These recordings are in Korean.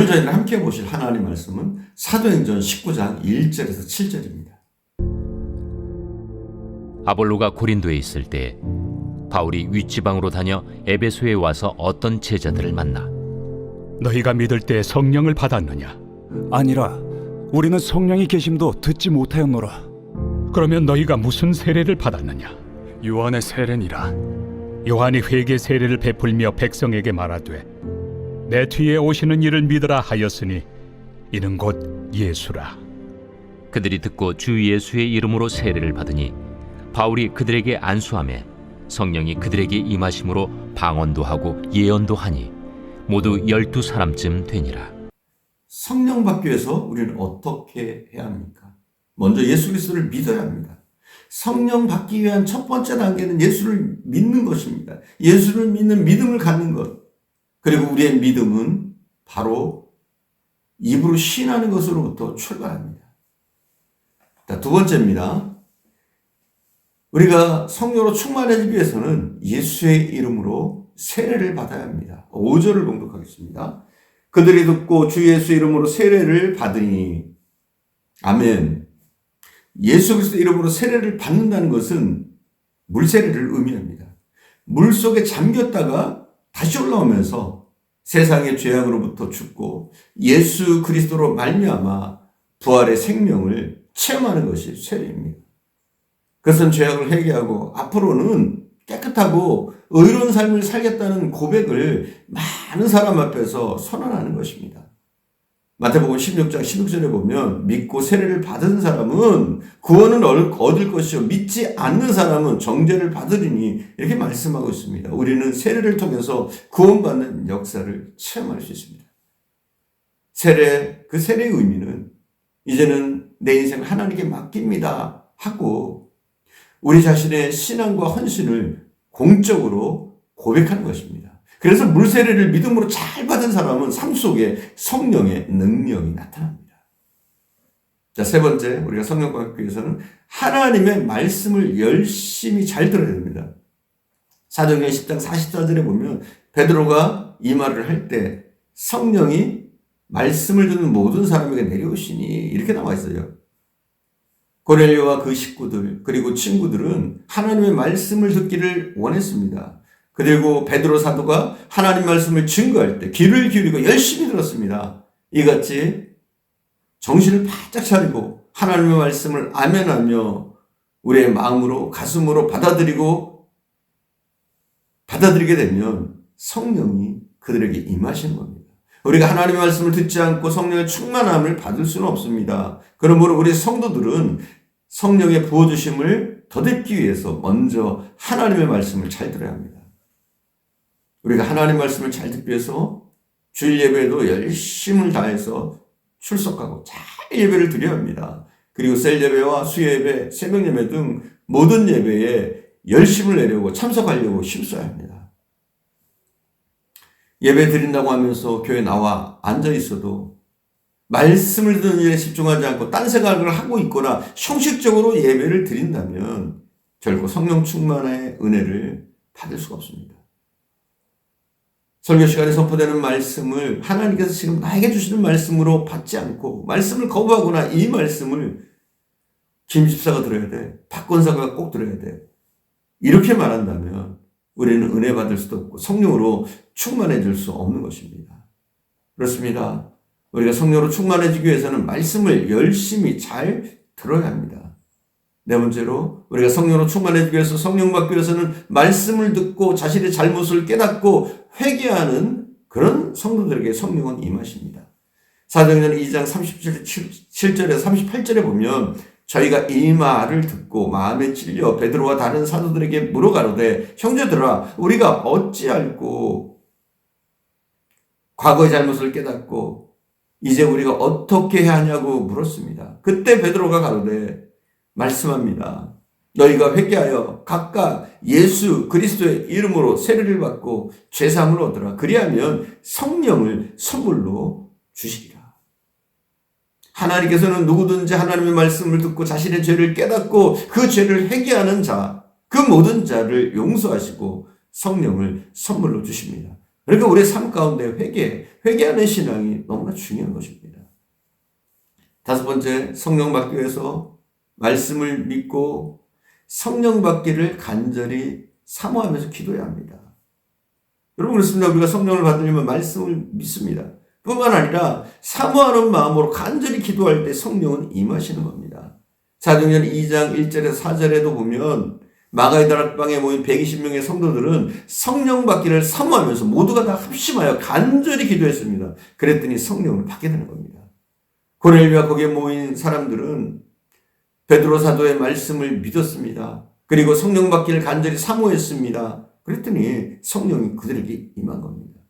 오늘 저희들 함께 보실 하나님의 말씀은 사도행전 19장 1절에서 7절입니다. 아볼로가 고린도에 있을 때 바울이 윗지방으로 다녀 에베소에 와서 어떤 제자들을 만나 너희가 믿을 때 성령을 받았느냐? 아니라 우리는 성령이 계심도 듣지 못하였노라. 그러면 너희가 무슨 세례를 받았느냐? 요한의 세례니라. 요한이 회개 세례를 베풀며 백성에게 말하되 내 뒤에 오시는 이를 믿으라 하였으니 이는 곧 예수라. 그들이 듣고 주 예수의 이름으로 세례를 받으니 바울이 그들에게 안수하매 성령이 그들에게 임하심으로 방언도 하고 예언도 하니 모두 12사람쯤 되니라. 성령 받기 위해서 우리는 어떻게 해야 합니까? 먼저 예수 그리스도를 믿어야 합니다. 성령 받기 위한 첫 번째 단계는 예수를 믿는 것입니다. 예수를 믿는 믿음을 갖는 것. 그리고 우리의 믿음은 바로 입으로 시인하는 것으로부터 출발합니다. 자, 두 번째입니다. 우리가 성령으로 충만해지기 위해서는 예수의 이름으로 세례를 받아야 합니다. 5절을 봉독하겠습니다. 그들이 듣고 주 예수 이름으로 세례를 받으니 아멘. 예수 그리스도 이름으로 세례를 받는다는 것은 물세례를 의미합니다. 물 속에 잠겼다가 다시 올라오면서 세상의 죄악으로부터 죽고 예수 그리스도로 말미암아 부활의 생명을 체험하는 것이 세례입니다. 그것은 죄악을 회개하고 앞으로는 깨끗하고 의로운 삶을 살겠다는 고백을 많은 사람 앞에서 선언하는 것입니다. 마태복음 16장 16절에 보면 믿고 세례를 받은 사람은 구원을 얻을 것이요 믿지 않는 사람은 정죄를 받으리니 이렇게 말씀하고 있습니다. 우리는 세례를 통해서 구원받는 역사를 체험할 수 있습니다. 그 세례의 의미는 이제는 내 인생을 하나님께 맡깁니다 하고 우리 자신의 신앙과 헌신을 공적으로 고백하는 것입니다. 그래서 물세례를 믿음으로 잘 받은 사람은 삶 속에 성령의 능력이 나타납니다. 자, 세 번째, 우리가 성령 받기 위해서는 하나님의 말씀을 열심히 잘 들어야 됩니다. 사도행전 10장 44절에 보면 베드로가 이 말을 할 때 성령이 말씀을 듣는 모든 사람에게 내려오시니 이렇게 나와 있어요. 고넬료와 그 식구들 그리고 친구들은 하나님의 말씀을 듣기를 원했습니다. 그리고 베드로 사도가 하나님 말씀을 증거할 때 귀를 기울이고 열심히 들었습니다. 이같이 정신을 바짝 차리고 하나님의 말씀을 아멘하며 우리의 마음으로 가슴으로 받아들이게 되면 성령이 그들에게 임하시는 겁니다. 우리가 하나님의 말씀을 듣지 않고 성령의 충만함을 받을 수는 없습니다. 그러므로 우리 성도들은 성령의 부어주심을 덧입기 위해서 먼저 하나님의 말씀을 잘 들어야 합니다. 우리가 하나님 말씀을 잘 듣기 위해서 주일 예배에도 열심을 다해서 출석하고 잘 예배를 드려야 합니다. 그리고 셀 예배와 수요 예배, 새벽 예배 등 모든 예배에 열심을 내려고 참석하려고 힘써야 합니다. 예배 드린다고 하면서 교회 나와 앉아 있어도 말씀을 듣는 일에 집중하지 않고 딴 생각을 하고 있거나 형식적으로 예배를 드린다면 결코 성령 충만의 은혜를 받을 수가 없습니다. 설교 시간에 선포되는 말씀을 하나님께서 지금 나에게 주시는 말씀으로 받지 않고 말씀을 거부하거나 이 말씀을 김 집사가 들어야 돼, 박 권사가 꼭 들어야 돼 이렇게 말한다면 우리는 은혜 받을 수도 없고 성령으로 충만해질 수 없는 것입니다. 그렇습니다. 우리가 성령으로 충만해지기 위해서는 말씀을 열심히 잘 들어야 합니다. 네 번째로 우리가 성령으로 충만해지기 위해서 성령 받기 위해서는 말씀을 듣고 자신의 잘못을 깨닫고 회개하는 그런 성도들에게 성령은 임하십니다. 사도행전 2장 37절에서 38절에 보면 저희가 이 말을 듣고 마음에 찔려 베드로와 다른 사도들에게 물어가로되 형제들아 우리가 어찌할꼬 과거의 잘못을 깨닫고 이제 우리가 어떻게 해야 하냐고 물었습니다. 그때 베드로가 가로되 말씀합니다. 너희가 회개하여 각각 예수 그리스도의 이름으로 세례를 받고 죄사함을 얻으라. 그리하면 성령을 선물로 주시리라. 하나님께서는 누구든지 하나님의 말씀을 듣고 자신의 죄를 깨닫고 그 죄를 회개하는 자, 그 모든 자를 용서하시고 성령을 선물로 주십니다. 그러니까 우리의 삶 가운데 회개하는 신앙이 너무나 중요한 것입니다. 다섯 번째, 성령 받기 위해서 말씀을 믿고 성령 받기를 간절히 사모하면서 기도해야 합니다. 여러분, 그렇습니다. 우리가 성령을 받으려면 말씀을 믿습니다. 뿐만 아니라 사모하는 마음으로 간절히 기도할 때 성령은 임하시는 겁니다. 사도행전 2장 1절에서 4절에도 보면 마가의 다락방에 모인 120명의 성도들은 성령 받기를 사모하면서 모두가 다 합심하여 간절히 기도했습니다. 그랬더니 성령을 받게 되는 겁니다. 고넬료와 거기에 모인 사람들은 베드로 사도의 말씀을 믿었습니다. 그리고 성령 받기를 간절히 사모했습니다. 그랬더니 성령이 그들에게 임한 겁니다.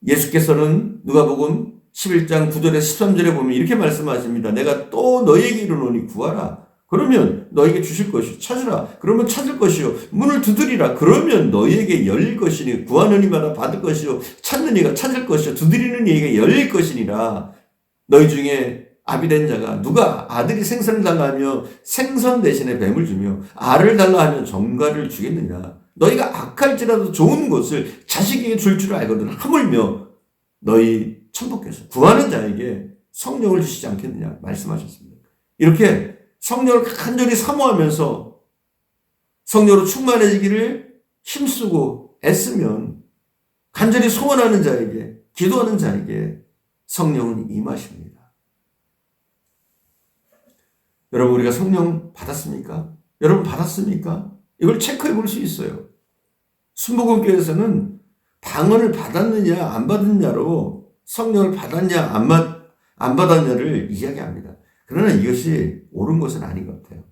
예수께서는 누가복음 11장 9절에서 13절에 보면 이렇게 말씀하십니다. 내가 또 너희에게 이르노니 구하라. 그러면 너희에게 주실 것이요. 찾으라. 그러면 찾을 것이요. 문을 두드리라. 그러면 너희에게 열릴 것이니 구하는 이마다 받을 것이요. 찾는 이가 찾을 것이요. 두드리는 이에게 열릴 것이니라. 너희 중에 아비된 자가 누가 아들이 생선을 달라 하며 생선 대신에 뱀을 주며 알을 달라 하면 정갈을 주겠느냐. 너희가 악할지라도 좋은 것을 자식에게 줄 줄 알거든 하물며 너희 천부께서 구하는 자에게 성령을 주시지 않겠느냐 말씀하셨습니다. 이렇게 성령을 간절히 사모하면서 성령으로 충만해지기를 힘쓰고 애쓰면 간절히 소원하는 자에게, 기도하는 자에게 성령은 임하십니다. 여러분, 우리가 성령 받았습니까? 여러분 받았습니까? 이걸 체크해 볼 수 있어요. 순복음교회에서는 방언을 받았느냐 안 받았냐로 성령을 받았냐 안 받았냐를 이야기합니다. 그러나 이것이 옳은 것은 아닌 것 같아요.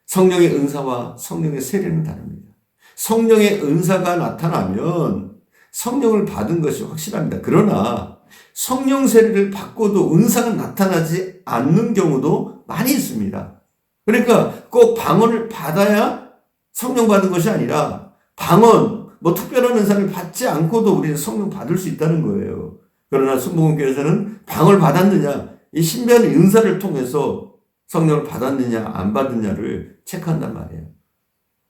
성령의 은사와 성령의 세례는 다릅니다. 성령의 은사가 나타나면 성령을 받은 것이 확실합니다. 그러나 성령 세례를 받고도 은사가 나타나지 않는 경우도 많이 있습니다. 그러니까 꼭 방언을 받아야 성령 받은 것이 아니라 방언, 특별한 은사를 받지 않고도 우리는 성령 받을 수 있다는 거예요. 그러나 순복음교회에서는 방언을 받았느냐, 이 신비한 은사를 통해서 성령을 받았느냐 안 받았느냐를 체크한단 말이에요.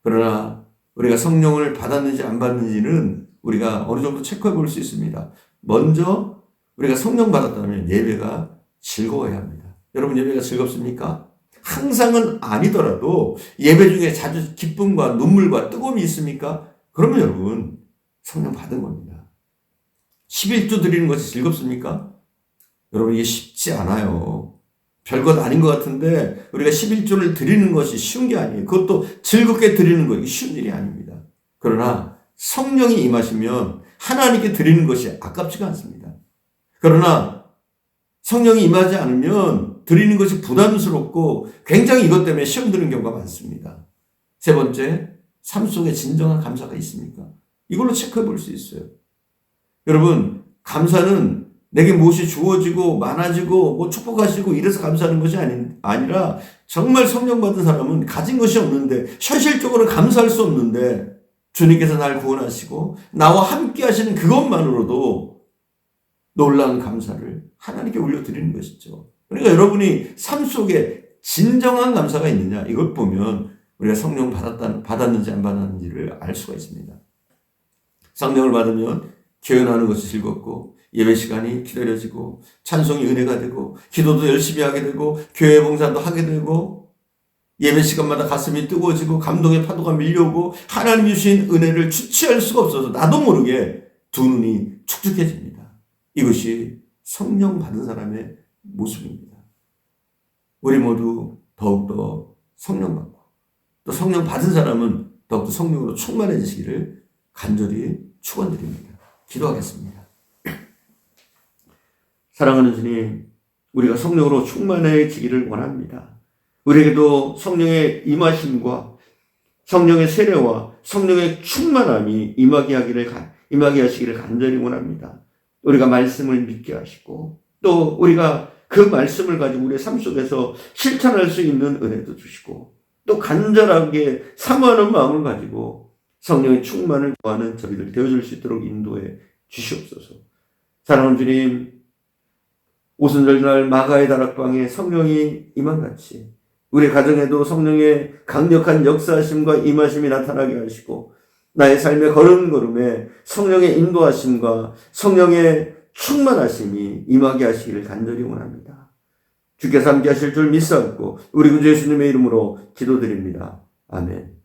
그러나 우리가 성령을 받았는지 안 받는지는 우리가 어느 정도 체크해 볼 수 있습니다. 먼저 우리가 성령 받았다면 예배가 즐거워야 합니다. 여러분, 예배가 즐겁습니까? 항상은 아니더라도 예배 중에 자주 기쁨과 눈물과 뜨거움이 있습니까? 그러면 여러분 성령 받은 겁니다. 11조 드리는 것이 즐겁습니까? 여러분, 이게 쉽지 않아요. 별것 아닌 것 같은데 우리가 11조를 드리는 것이 쉬운 게 아니에요. 그것도 즐겁게 드리는 거, 이게 쉬운 일이 아닙니다. 그러나 성령이 임하시면 하나님께 드리는 것이 아깝지가 않습니다. 그러나 성령이 임하지 않으면 드리는 것이 부담스럽고 굉장히 이것 때문에 시험 드는 경우가 많습니다. 세 번째, 삶 속에 진정한 감사가 있습니까? 이걸로 체크해 볼 수 있어요. 여러분, 감사는 내게 무엇이 주어지고 많아지고 축복하시고 이래서 감사하는 것이 아니라 정말 성령 받은 사람은 가진 것이 없는데, 현실적으로 감사할 수 없는데 주님께서 날 구원하시고 나와 함께 하시는 그것만으로도 놀라운 감사를 하나님께 올려드리는 것이죠. 그러니까 여러분이 삶 속에 진정한 감사가 있느냐, 이걸 보면 우리가 성령 받았는지 안 받았는지를 알 수가 있습니다. 성령을 받으면 교연하는 것이 즐겁고 예배 시간이 기다려지고 찬송이 은혜가 되고 기도도 열심히 하게 되고 교회 봉사도 하게 되고 예배 시간마다 가슴이 뜨거워지고 감동의 파도가 밀려오고 하나님이 주신 은혜를 주체할 수가 없어서 나도 모르게 두 눈이 축축해집니다. 이것이 성령 받은 사람의 모습입니다. 우리 모두 더욱더 성령 받고 또 성령 받은 사람은 더욱더 성령으로 충만해지시기를 간절히 축원드립니다. 기도하겠습니다. 사랑하는 주님, 우리가 성령으로 충만해지기를 원합니다. 우리에게도 성령의 임하심과 성령의 세례와 성령의 충만함이 임하게 하시기를 간절히 원합니다. 우리가 말씀을 믿게 하시고 또 우리가 그 말씀을 가지고 우리의 삶 속에서 실천할 수 있는 은혜도 주시고 또 간절하게 사모하는 마음을 가지고 성령의 충만을 구하는 저희들 되어줄 수 있도록 인도해 주시옵소서. 사랑하는 주님, 오순절날 마가의 다락방에 성령이 임한같이 우리 가정에도 성령의 강력한 역사하심과 임하심이 나타나게 하시고 나의 삶의 걸음걸음에 성령의 인도하심과 성령의 충만하심이 임하게 하시기를 간절히 원합니다. 주께서 함께 하실 줄 믿사옵고 우리 구주 예수님의 이름으로 기도드립니다. 아멘.